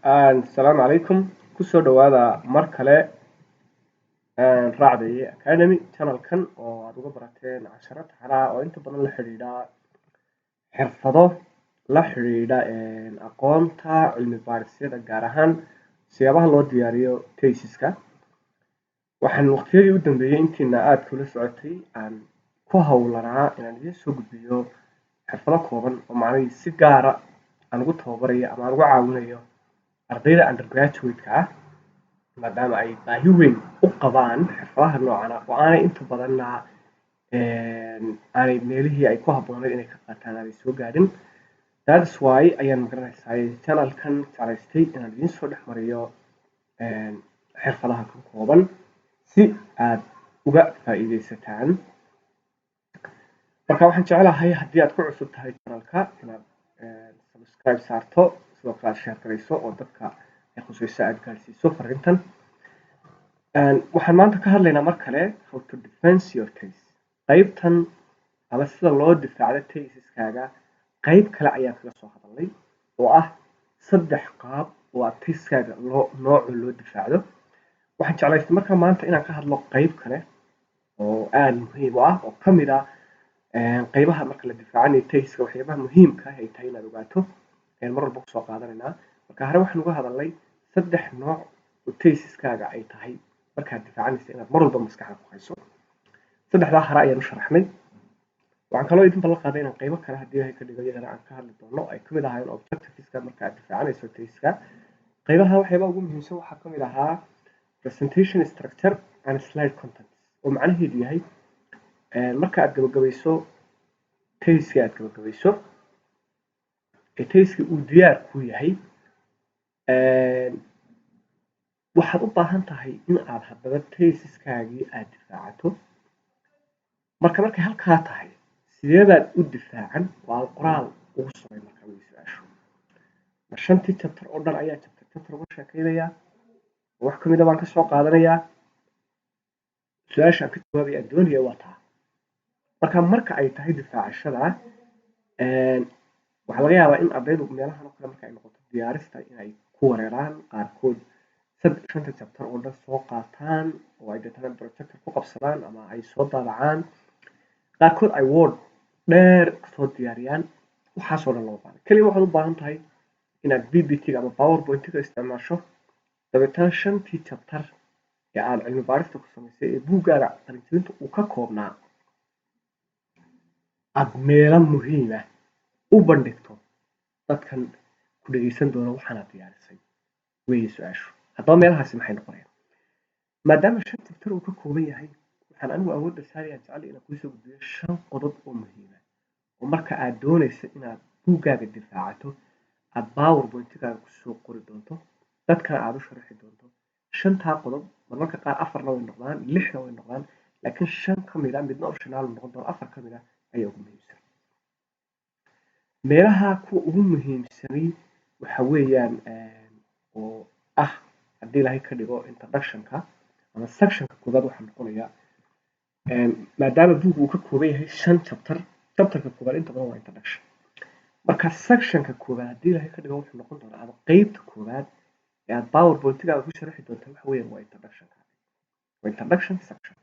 Asalaamu calaykum. Kusoo dhawaada mar kale raacday academy channelkan oo aad uga barateen casharo taxanaa oo inta badan la xidhiidha xirfado la xidhiidha aqoonta cilmi baadhisyada gaar ahaan siyaabaha loo diyaariyo tesiska. Waxaan waqtiyadii u dambeeyay intiina aad kula socotay aan ku hawlanaa inaan idiin soo gudbiyo xirfado kooban oo macnaheedu si gaara aan ugu tababarayo ama aan ugu caawinayo ardayda undergraduate-ka ah maadaama ay baahi weyn u qabaan xirfadaha noocan ah oo aanay inta badanna aanay meelihii ay ku habboonayd inay ka qaataan aanay soo gaadhin. That's why ayaan magaranaysaa channelkan jeclaystay inaan idiin soo dhex mariyo xirfadaha ka kooban si aad uga faa'iidaysataan. Marka waxaan jeclahay haddii aad ku cusub tahay channelka inaad subscribe saarto sidoo kale aad share garayso oo dadka ay khusayso aad gaarsiiso fariintan. Waxaan maanta ka hadlaynaa mar kale how to defend your case. Qaybtan ama sida loo difaacdo tesiskaaga qayb kale ayaan kaga soo hadalnay oo ah 3 qaab oo aad tesiskaaga nooca loo difaacdo. Waxaan jeclaystay markaa maanta inaan ka hadlo qayb kale oo aad muhiim u ah oo ka mid ah qaybaha marka la difaacanayo tesiska waxyaabaha muhiimka ah ay tahay inaad ogaato mar walba kusoo qaadanaynaa. Marka hore waxaan uga hadalnay 3 nooc oo tesiskaaga ay tahay markaad difaacanaysa inaad mar walba maskaxda ku hayso. 3daa hore ayaan u sharaxnay. waxaan kaloo idin ballan qaaday inaan qaybo kale haddii ay ka dhigo iyagana aan ka hadli doono ay ka mid ahaayeen objectiveska marka aad difaacanayso tesiska. Qaybaha waxyaabaha ugu muhiimsan waxaa ka mid ahaa presentation structure and slide contents oo macnaheedu yahay marka aad gabagabayso tesiska aad gabagabayso tesiska uu diyaar ku yahay waxaad u baahan tahay in aad haddaba tesiskaagii aad difaacato. markay halkaa tahay sideebaad u difaacan waa qoraal ugu samay marka way su-aashu ma 5tii chapter oo dhan ayaa chapter uga sheekaynayaa wax ka mid ah baan ka soo qaadanayaa su-aasha aan ka jawaabaya aan doonaya waa taa. marka ay tahay difaacashada waxaa laga yaabaa in ardaydu meelahan oo kale marka ay noqoto diyaarista inay ku wareeraan qaarkood 5 chapter oo dhan soo qaataan oo ay deetana projector ku qabsadaan ama ay soo daabacaan qaarkood ay word dheer soo diyaariyaan waxaasoo dhan loo baahan kaliya waxaad u baahan tahay inaad PPT ama PowerPoint-ga isticmaasho dabeetana 5tii chapter ee aad cilmi baarista ku samaysay ee buuggaaga qalinjebinta uu ka koobnaa aad meelo muhiim ah u bandhigto dadkan ku dhageysan doona waxaanaad diyaarisay weeye su-aashu. haddaba meelahaasi maxay noqonayaan maadaama 5 chapter uu ka kooban yahay waxaan anigu awoodda saarayaan jecel inaan kuusoo gudbiyo 5 qodob oo muhiim ah oo marka aad doonayso inaad buuggaaga difaacato aad PowerPoint-gaaga kusoo qori doonto dadkana aad u sharaxi doonto. 5taa qodob marmarka qaar 4na way noqdaan 6na way noqdaan laakiin 5 ka mid ah midna optional noqon doona 4 ka mid ah ayaa ugu muhiimsan. meelaha kuwa ugu muhiimsanay waxa weeyaan oo ah haddii ilaahay ka dhigo introduction-ka ama section-ka koowaad waxaa noqonaya maadaama buuggu uu ka kooban yahay 5 chapter chapter-ka koowaad inta badan waa introduction. marka section-ka koowaad haddii ilaahay ka dhigo wuxuu noqon doonaa ama qaybta koowaad ee aad PowerPoint-gaaga ku sharaxi doonto waxa weeyaan waa introduction-ka waa introduction section.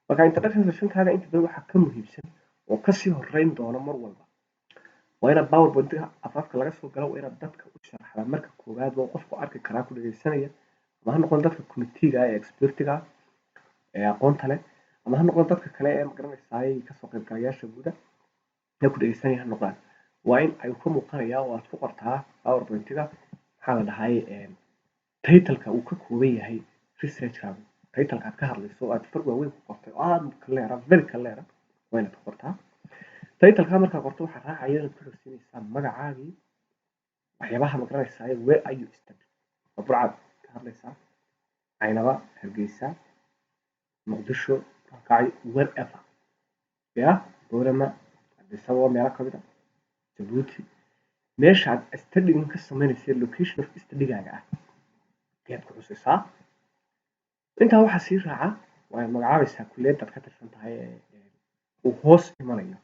marka introduction section-kaaga inta badan waxaa ka muhiimsan oo kasii horeyn doona mar walba waa inaad PowerPoint-ga afafka laga soo galo waa inaad dadka u sharaxdaa marka koowaad waa qofku arki karaa ku dhageysanaya ama ha noqon dadka committee-ga ee expert-ga ee aqoonta leh ama ha noqon dadka kale ee magaranaysaay kasoo qaybgalayaasha guuda ee ku dhageysanaya ha noqdaan waa in ay ka muuqanaya oo aad ku qortaa PowerPoint-ga maxaa la dhahay title-ka uu ka kooban yahay research-kaagu title-ka aad ka hadlayso aad far waaweyn ku qortay oo aad clear very clear waa inaad ku qortaa. title-ka markaa qorto waxaa raacaya inaad ku xogsiinaysaa magacaagii waxyaabaha magaranaysaay where are you studying waa burcad ka hadlaysaa caynaba hargeysa muqdisho kacay wherever ya boorama addis ababa meelo ka mid ah jabuuti meesha aad studying ka samaynaysa location of study-gaaga ah ayaad ku xusaysaa. intaa waxaa sii raaca waa magacaabaysaa kulliyaddaad ka tirsan tahay uu hoos imanayo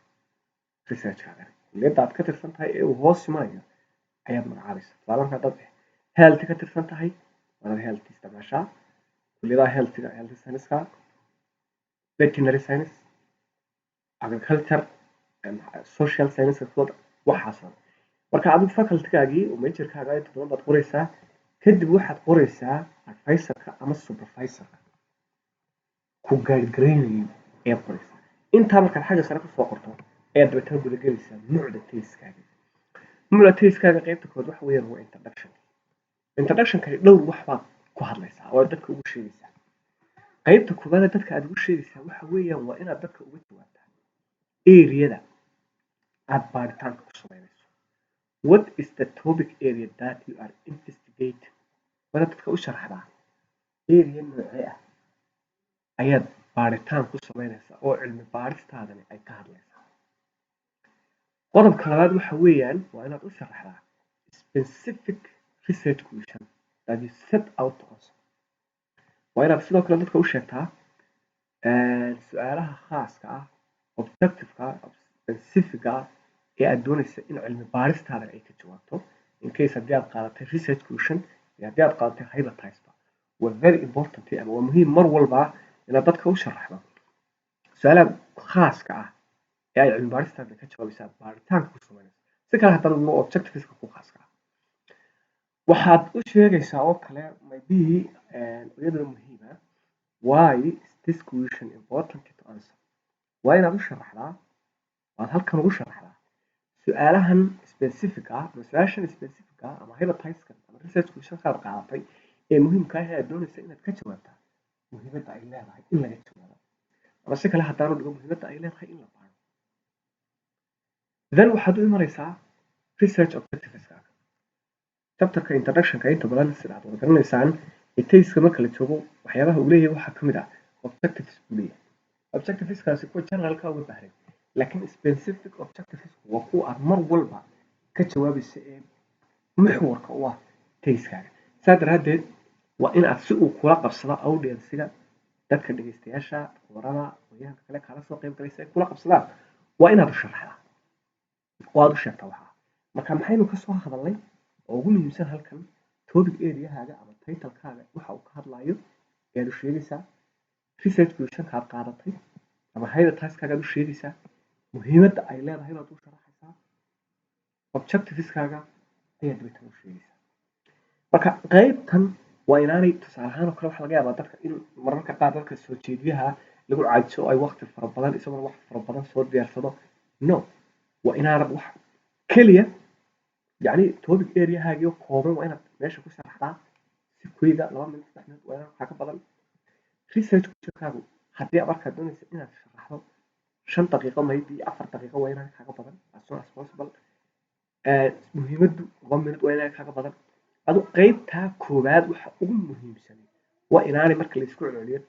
research-kaaga kulliyadda aad ka tirsan tahay ee uu hoos imanayo ayaad magacaabaysaa. tusaale markaa dad health ka tirsan tahay waa health isticmaashaa kulliyadaha health science-ka veterinary science agriculture social science waxaas marka adigu faculty-gaagii oo major-kaaga ay todoba baad qoraysaa kadib waxaad qoraysaa advisor-ka ama supervisor-ka ku guide gareynayo ee qoraysaa intaa markaad xagga sare kusoo qorto ayaad dabeetana guda gelaysaa nuucda tayskaaga nuucda tayskaaga qaybta kood waxa weeyaan waa introduction-kani dhowr wax baad ku hadlaysaa oo dadka ugu sheegaysaa qaybta koowaad dadka aad ugu sheegaysaa waxa weeyaan waa inaad dadka uga jawaabtaa area-da aad baaritaanka ku samaynayso what is the topic area that you are investigating wada dadka u sharaxdaa area noocee ah ayaad baaritaan ku samaynaysaa oo cilmi baaristaadani ay ka hadlaysaa qodobka labaad waxa weeyaan waa inaad u sharaxdaa specific research question that you set out to answer waa inaad sidoo kale dadka u sheegtaa su-aalaha khaaska ah objectiveka specific ah ee aad doonaysa in cilmi baaristaadan ay ka jawaabto in case haddii aad qaadatay research question iyo haddii aad qaadatay hypothesisba waa very important ama waa muhiim mar walba inaad dadka u sharaxdo su-aalaha khaaska ah ee ay cilmi baaristaada ka jawaabaysaa baaritaanka ku samaynaysa si kale haddana no objectiveska ku khaaska ah waxaad u sheegaysaa oo kale maybe iyadoo muhiima why is this question important to answer waa inaad u sharaxdaa waad halkan ugu sharaxdaa su-aalahan specific ah ama su-aashan specific ah ama hypothesiskan ama research questionkaad qaadatay ee muhiimka ah ee aad doonaysa inaad ka jawaabtaa muhiimadda ay leedahay in laga jawaabo ama si kale haddaanu dhigo muhiimadda ay leedahay in la baaro then waxaad u imanaysaa research objectiveskaaga chapterka introductionka inta badan sida aad wada garanaysaan tayska marka la joogo waxyaabaha uu leeyahay waxaa kamid ah objectives buu leeyahay objectiveskaasi kuwa generalka uga baahnay laakiin specific objectives waa kuwa aad mar walba ka jawaabaysa ee muxwarka u ah tayskaaga saa daraadeed waa in aad si uu kula qabsado audience-ga dadka dhegeystayaasha khubarada aqoonyahanka kale kala soo qayb galaysa ay kula qabsadaan waa inaad u sharaxdaa oo aad u sheegtaa waxaa marka maxaynu kasoo hadalnay oo ugu muhiimsan halkan topic area-haaga ama title-kaaga waxa uu ka hadlayo ayaad u sheegaysaa research question-ka aad qaadatay ama hypothesiskaaga aad u sheegaysaa muhiimadda ay leedahay baad u sharaxaysaa objectiveskaaga ayaad dabeetana u sheegaysaa marka qaybtan waa inaanay tusaale ahaan oo kale waxa laga yaabaa dadka in mararka qaar dadka soo jeediyaha lagu caajiso oo ay waqti fara badan isaguna wax fara badan soo diyaarsado no waa inaanad wax keliya yacni topic area-haagii oo kooban waa inaad meesha ku sharaxdaa si keliya 2 minute 3 minute waa inaad waxaa ka badan research questionkaagu haddii aad markaa doonaysa inaad sharaxdo 5 daqiiqo maybe 4 daqiiqo waa inaad kaga badan as soon as possible muhiimaddu 1 minute waa inaad kaga badan adu qaybtaa koowaad waxa ugu muhiimsan waa inaanay marka la isku celceliyo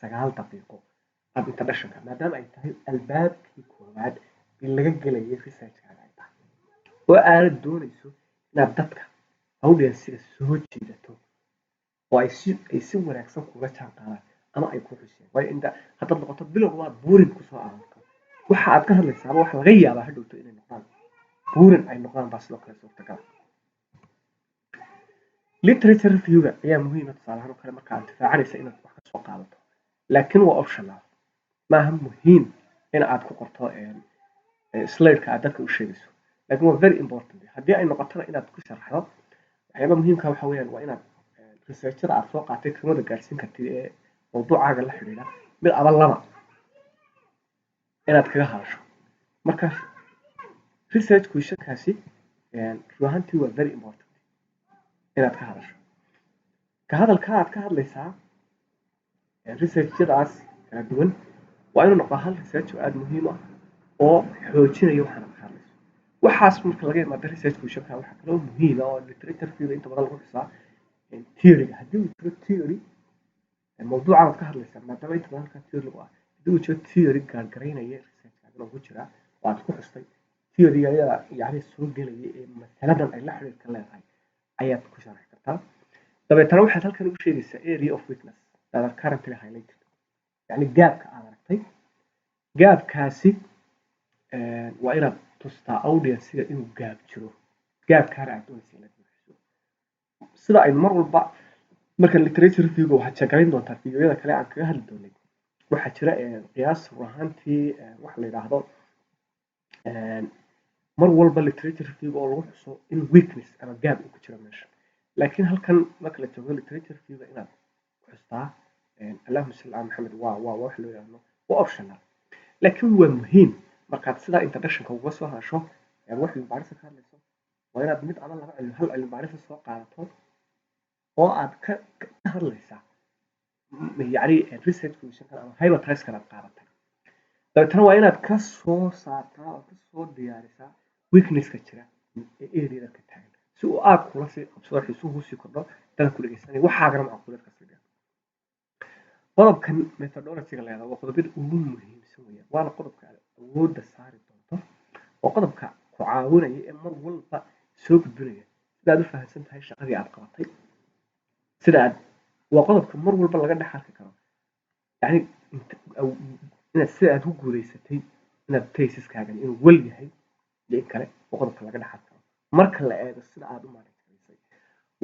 9 daqiiqo aad introductionka maadaama ay tahay albaabkii koowaad in laga gelayo researchkaaga ay tahay oo aad doonayso inaad dadka audience-ga soo jiidato oo ay si wanaagsan kuga jaan qaadaan ama ay ku xuseen waayo inta haddaad noqoto bilowga waad buurin kusoo aroorto waxa aad ka hadlaysaaba waxa laga yaabaa hadhowto inay noqdaan buurin ay noqdaan baa sidoo kale suurtagal literature review-ga ayaa muhiim ah tusaale ahaan oo kale marka aad difaacanaysa inaad wax ka soo qaadato laakiin waa optional maaha muhiim in aad ku qorto slide-ka aad dadka u sheegayso laakiin waa very important haddii ay noqotona inaad ku sharaxdo waxyaaba muhiimka waxa weeyaan waa inaad researchada aad soo qaatay kamada gaarsiin kartid ee mawduucaaga la xidhiidha mid aba laba inaad kaga hadasho marka research questionkaasi run ahaantii waa very important inaad ka hadasho ka hadalka aad ka hadlaysaa researchadaas kala duwan waa inuu noqdo hal research oo aada muhiim ah oo xoojinaya waxaad ka hadlayso waxaas marka laga yimaado research questionka waxaa kaloo muhiim ah oo literature review inta badan lagu xusaa theory-ga haddii uu jiro theory mawduuca aad ka hadlaysaa maadaama inta badan halkaa theory lagu ah haddii uu jiro theory gaargaraynaya researchkaaga lagu jiraa oo aad ku xustay theory-ga ayaa yacni soo gelaya ee masaladan ay la xiriirka leedahay ayaad ku sharaxi kartaa dabeetana waxaad halkan ugu sheegaysaa area of weakness that are currently highlighted yacni gaabka aad aragtay gaabkaasi waa inaad tustaa audience-ga inuu gaab jiro gaabkaana aad doonaysa inaad buuxiso sida ay mar walba marka literature review waxaad shaqayn doontaa fiidiyoyada kale aan kaga hadli doonay waxaa jira qiyaas run ahaantii waxa la yidhaahdo mar walba literature review oo lagu xuso in weakness ama gap uu ku jiro meesha laakiin halkan marka la joogo literature review inaad xustaa allahumma salli ala maxamed waa wax loo yaqaano waa optional laakiin waa muhiim markaad sidaa introductionka uga soo hadasho wax cilmi baarista ka hadlayso waa inaad mid ama laba cilmi hal cilmi baarista soo qaadato oo aad ka hadlaysaa يعني research question ama hypothesis kala qaadatay dabeetana waa inaad ka soo saartaa oo ka soo diyaarisaa weakness-ka jira ee area ka taagan si uu aad kula sii qabsado xiisuhu sii kordho dad ku dhageysanay waxaagana macquulad ka sii dhigo qodobkan methodology-ga la yiraahdo waa qodobada ugu muhiimsan weeyaan waana qodobka awoodda saari doonto oo qodobka ku caawinaya ee mar walba soo gudbinaya sidaad u fahamsan tahay shaqadii aad qabatay sidaad waa qodobka mar walba laga dhex arki karo yani inaad sida aad ku guuleysatay inaad taysiskaagan inuu wel yahay iyo in kale oo qodobka laga dhex arki karo marka la eego sida aad u maaraysay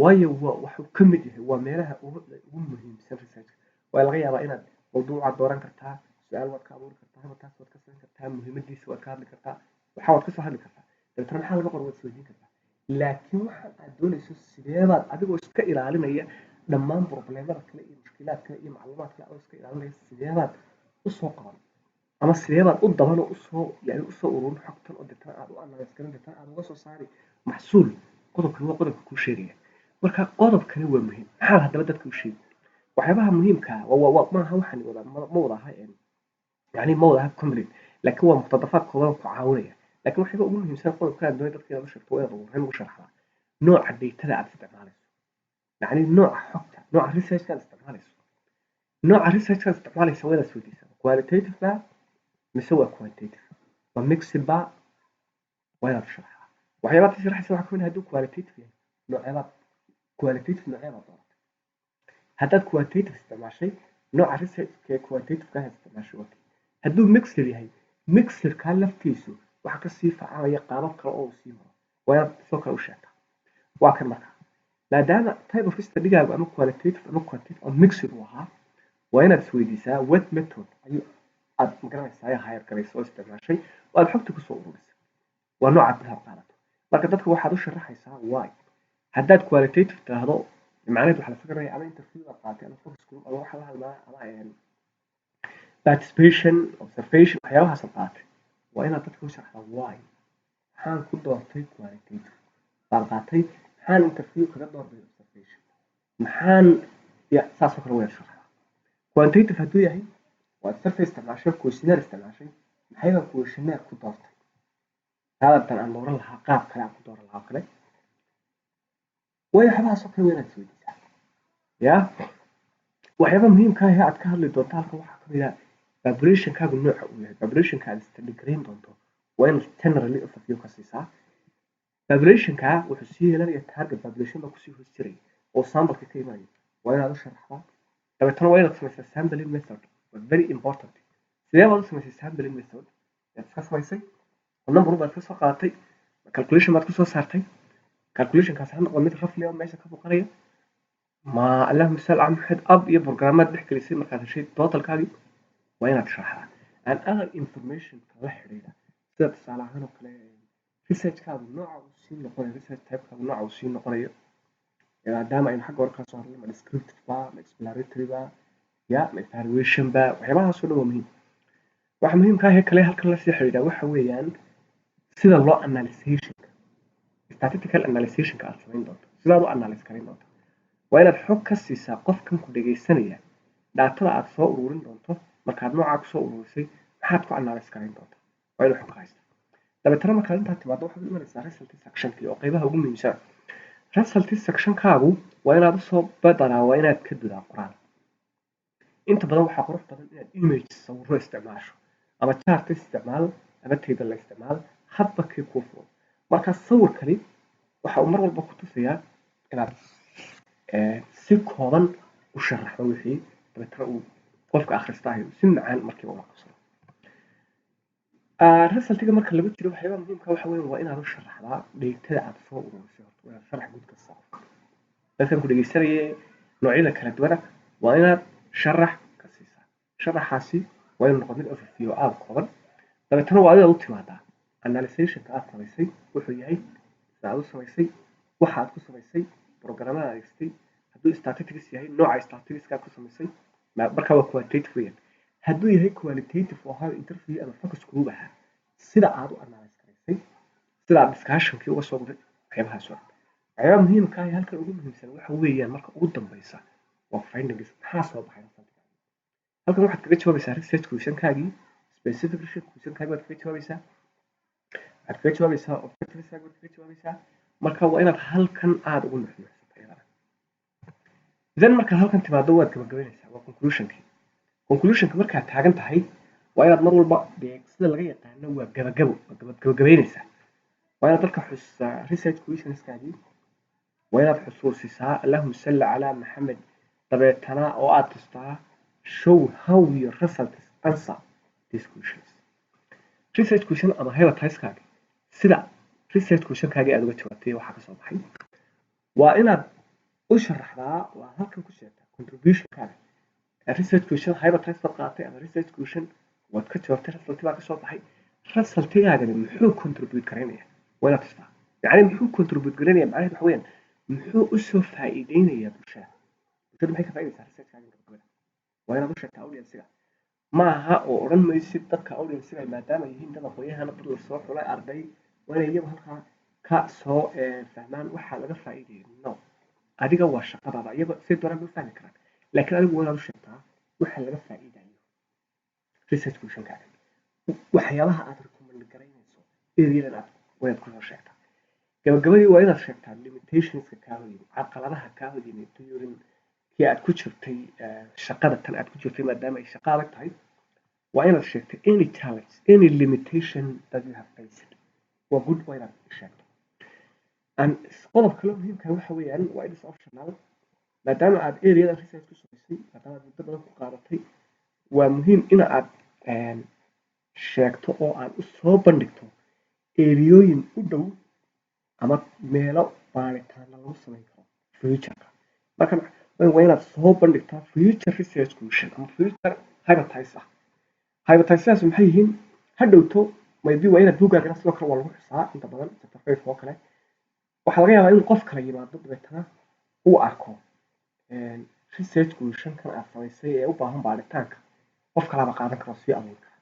waayo waxuu ka mid yahay waa meelaha ugu muhiimsan research waa laga yaabaa inaad mawduucaad dooran kartaa su-aal waad ka abuuri kartaa habataas waad ka samayn kartaa muhiimadiisa waad ka hadli kartaa waxa waad ka soo hadli kartaa dabeetana maxaa laga qor waad isweydiin kartaa laakiin waxaan aad doonayso sideebaad adigoo iska ilaalinaya dhammaan problemada kale iyo mushkilaadka kale iyo macluumaadka kale oo iska ilaalinaya sideebaad u soo qaban ama sideebaad u daban oo u soo ururin xogtan oo deetana aad u analyse garan deetana aad uga soo saari maxsuul qodobkan waa qodobka kuu sheegaya marka qodobkani waa muhiim maxaa haddaba dadka u sheegi waxyaabaha muhiimka maaha waxaan ma wada aha yani ma wada aha complete laakiin waa muqtadafaad kooban ku caawinaya laakiin waxyaaba ugu muhiimsan qodobka aad doonay dadka inaad u sheegto waa inaad ugu ugu sharaxdaa nooca daytada aad isticmaalayso يعني نوع حقته نوع الريسيرش كان استعماله نوع الريسيرش كان استعماله سوي له سويدي كواليتيف بقى مسوى كوانتيتيف وميكس بقى ولا بشرحها وحيوات تشرح يسوي كمان هدو كواليتيف يعني نوع كواليتيف نوع هداد كوانتيتيف استعمال شيء نوع الريسيرش كوانتيتيف كان استعمال شيء هدو ميكس اللي هي ميكس كان لفتيسو وحكى السيف عاوية قارب كرأو سيمرا ويا سوكر وشاتا واكن مركا maadaama type of study-gaagu ama qualitative ama quantitative ama mixed uu ahaa waa inaad isweydiisaa what method ayuu aad magaranaysaa hire garayso oo isticmaashay oo aad xogta kusoo ururisay waa noocaad bilaha qaadato marka dadka waxaad u sharaxaysaa why haddaad qualitative tiraahdo macnaheed waxaa la fikiraya ama interview aad qaatay ama focus group ama waxa la hadlaa ama participation observation waxyaabahaas aad qaatay waa inaad dadka u sharaxdaa why maxaan ku doortay qualitative baan qaatay maxaan interview kaga doortay observation maxaan saasoo kale weer sharaxa quantitative hadduu yahay waad survey isticmaashay questionnaire isticmaashay maxay baan questionnaire ku doortay qaabtan aan dooran lahaa qaab kale aan ku dooran lahaa kale waxyaabahaasoo kale waa inaad isweydiisaa ya waxyaaba muhiimka ah aad ka hadli doonto halkan waxaa ka mid ah populationkaagu nooca uu yahay populationka aad study garayn doonto waa in generally overview ka siisaa populationka wuxuu sii yeelanaya target population baa kusii hoos jiray oo sample ka imaanaya waa inaad u sharaxdaa dabeetana waa inaad samaysaa sampling method waa very important sidee baad u samaysay sampling method yaad iska samaysay number baad ka soo qaadatay calculation baad ku soo saartay calculationkaas ha noqdo mid roughly oo meesha ka muuqanaya ma allahumma salli ala muhammad ab iyo programmaad dhex gelisay markaad heshay totalkaagii waa inaad sharaxdaa and other information la xiriira sida tusaale ahaan oo kale research-kaagu nooca uu sii noqonayo research type-kaagu nooca uu sii noqonayo maadaama aynu xagga hore ka soo hadlay ma descriptive ba ma exploratory ba ya ma evaluation ba waxyaabahaasoo dhan waa muhiim waxa muhiimka ah ee kale halkan lasii xidhiidha waxa weeyaan sida loo analysationka statistical analysationka aad samayn doonto sidaad u analyse garan doonto waa inaad xog ka siisaa qofkan ku dhageysanaya daatada aad soo ururin doonto markaad noocaa kusoo ururisay maxaad ku analyse garan doonta waa inuu xog haysta dabeetana markaad intaad timaado waxaad u imanaysaa result sectionkii oo qaybaha ugu muhiimsan result sectionkaagu waa inaad usoo badaraa waa inaad ka dudaa qoraal inta badan waxaa qurux badan inaad image sawiro isticmaasho ama chart isticmaal ama table la isticmaal hadba kii kuu fudud marka sawirkani waxa uu mar walba ku tusayaa inaad si kooban u sharaxdo wixii dabeetana uu qofka akhristahay si macaan markiiba ula qabsado resultiga marka lagu jiro waxyaaba muhiimka waxa weeye waa inaad u sharaxdaa dheegtada aad soo ururisay waa inaad sharax guud ka saarto dadkan ku dhegeysanaya noocyada kala duwana waa inaad sharax ka siisaa sharaxaasi waa inuu noqon mid overview aad kooban dabeetana waa inaad u timaadaa analysationka aad samaysay wuxuu yahay sida aad u samaysay waxa aad ku samaysay programmada aad adeegsatay hadduu statistics yahay nooca statistics aad ku samaysay marka waa quantitative weeyaan hadduu yahay qualitative oo hal interview ama focus group ah sida aad u analyse garaysay sida aad discussionkii uga soo guday waxyaabahaas oo dhan waxyaabaha muhiimka ah ee halkan ugu muhiimsan waxa weeyaan marka ugu dambeysa waa findings maxaa soo baxay halkan waxaad kaga jawaabaysaa research questionkaagii specific research questionkaagii waad kaga jawaabaysaa waxaad kaga jawaabaysaa objective research waad kaga jawaabaysaa marka waa inaad halkan aad ugu nuxnuxsato then markaad halkan timaado waad gabagabaynaysaa waa conclusionka markaad taagan tahay waa inaad mar walba sida laga yaqaano waa gabagabaynaysaa waa inaad dadka xusuusaa research questionskaagii waa inaad xusuusisaa allahuma salli calaa maxamed dabeetana oo aad tustaa show how your results answer these questions research question ama hypothesis-kaaga sida research questionkaagii aad uga jawaabtay waxaa kasoo baxay waa inaad u sharaxdaa waa halkan ku sheegtaa contributionkaaga research question hypothesis baad qaatay ama research question waad ka jawaabtay resulti baa kasoo baxay resultigaagani muxuu contribute garaynaya waa inaad tustaa yacni muxuu contribute garaynaya macnaheedu waxa weeyaan muxuu usoo faa'iideynayaa bulshada maxay ka faa'iideysaa researchkaaga gabagabada waa inaad u sheegtaa audience-ga ma aha oo odhan maysid dadka audience-ga maadaama yihiin dad aqoonyahana dad lasoo xulay arday waa inay iyagu halkaa ka soo fahmaan waxaa laga faa'iidayo no adiga waa shaqadaada iyaga si doonaan u fahmi karaan laakiin adigu waa inaad u sheegtaa waxa laga faa'iidayo research questionkaaga waxyaabaha aad recommend garaynayso areadan aad waa inaad kusoo sheegtaa gabagabadii waa inaad sheegtaa limitationska kaa horyimid caqabadaha kaa horyimid during kii aad ku jirtay shaqada tan aad ku jirtay maadaama ay shaqo adag tahay waa inaad sheegtay any challenge any limitation that you have faced waa good waa inaad sheegto qodob kale muhiimka waxa weeyaan waa it is optional maadaama aad areada research ku samaysay maadaama aad muddo badan ku qaadatay waa muhiim in aad sheegto oo aad u soo bandhigto ereyooyin u dhow ama meelo baaritaana lagu samayn karo futureka marka waa inaad soo bandhigtaa future research question ama future hypothesis ah hypothesisaas maxay yihiin hadhowto maybe waa inaad buugaagana sidoo kale waa lagu xusaa inta badan chapter 5 oo kale waxaa laga yaabaa in qof kale yimaado dabeetana uu arko research questionkan aad samaysay ee u baahan baaritaanka qof kalaba qaadan karo sii abuuri kara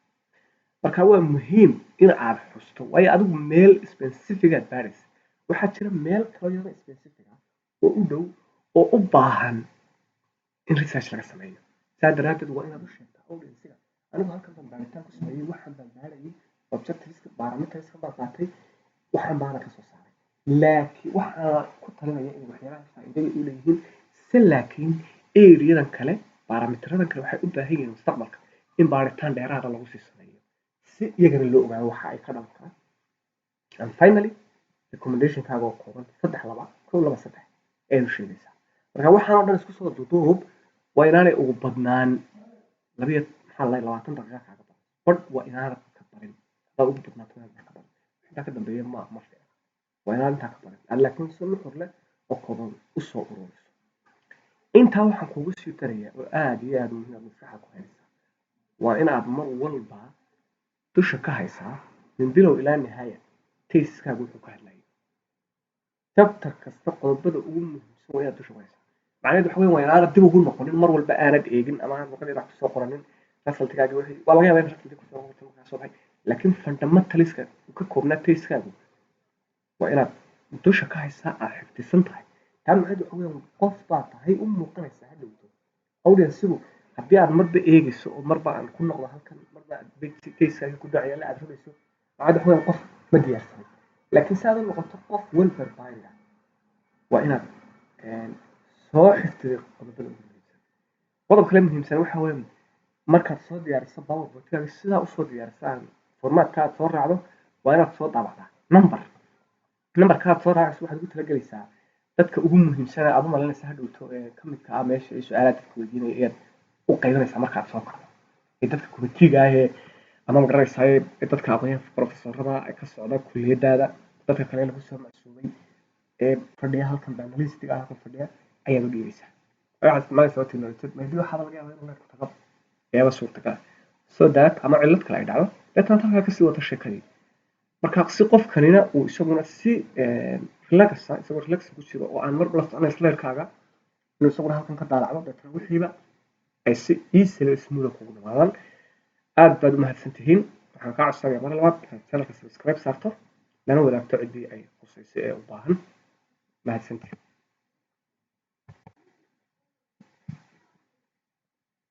marka waa muhiim in aad xusto waayo adigu meel specific aad baaraysa waxaa jira meel kale yaro specific ah oo u dhow oo u baahan in research laga sameeyo saa daraadeed waa inaad u sheegtaa audience-ga anigu halkan baan baaritaan ku sameeyey waxaan baan baarayay objectiveska parameterska baan qaatay waxaan baana kasoo saaray laakiin waxaan ku talinaya in waxyaalaha faa'iidada u leeyihiin si laakiin areadan kale barometeradan kale waxay u baahan yihiin mustaqbalka in baaritaan dheeraada lagu sii sameeyo si iyagana loo ogaado waxa ay ka dhalan karaan and finally recommendationkaaga oo kooban 3 aynu sheegaysaa marka waxaan oo dhan isku soo duuduub waa inaanay ugu badnaan 20 daqiiqo kaaga badan badh waa inaanad ka barin hadaad ugu badnaato inaad ka barin intaa ka dambeeya ma fiicna waa inaad intaa ka barin aad laakiin si nuxur leh oo kooban usoo ururiso intaa waxaan kugu sii darayaa oo aad iyo aad muhiim maskaxa ku haysa waa inaad mar walba dusha ka haysaa min bilow ilaa nihaaya tayskaagu wuxuu ka hadlayo chapter kasta qodobada ugu muhiimsan waa inaad dusha ku haysaa macnaheedu waxa weeye waa inaanad dib ugu noqonin mar walba aanad eegin ama aanad noqon inaad kusoo qoranin resultkaaga wixii waa laga yaabaa in resultka kusoo qorto markaa soo baxay laakiin fundamentaliska ka koobnaa tayskaagu waa inaad dusha ka haysaa aad xifdisan tahay taa macnaheedu waxa weeye qof baa tahay u muuqanaysa hadhowto audience-gu haddii aad marba eegayso oo marba aan ku noqdo halkan marba aad tayskaaga ku dhacayaala aad rabayso macnaheedu waxa weeye qof ma diyaarsanay laakiin si aad u noqoto qof well prepared ah waa inaad soo xifdiday qodobada ugu muhiimsan qodob kale muhiimsan waxa weeye markaad soo diyaariso powerpoint-kaaga sidaa usoo diyaarisaan formatka aad soo raacdo waa inaad soo daabacdaa numberka aad soo raacayso waxaad ugu talagelaysaa dadka ugu muhiimsan aad u malaynaysa hadhowto ee ka midka ah meesha ay su-aalaad dadka weydiinaya ayaad u qaybinaysaa markaad soo kacdo ee dadka committeega ah ee ama magaranaysaa ee dadka aqoonyaha professorada ee ka socda kulliyadaada dadka kale lagu soo macsuumay ee fadhiya halkan panelistiga halkan fadhiya ayaad u dhiibaysaa waxaad isticmaalaysaa technology maybe waxaaba laga yaabaa inuu leerku tago ayaaba suurtagal so that ama cillad kale ay dhacdo deetana halkaa kasii wata sheekadii marka si qofkanina uu isaguna si relaxa isagoo relax ku jiro oo aan mar la soconayn leerkaaga inuu isaguna halkan ka daalacdo deetana wixiiba ay si easily smooth kugu dhamaadaan aad baad u mahadsantihiin waxaan kaa codsanayaa mar labaad inaad channelka subscribe saarto lana wadaagto ciddii ay khusayso ee u baahan mahadsantihiin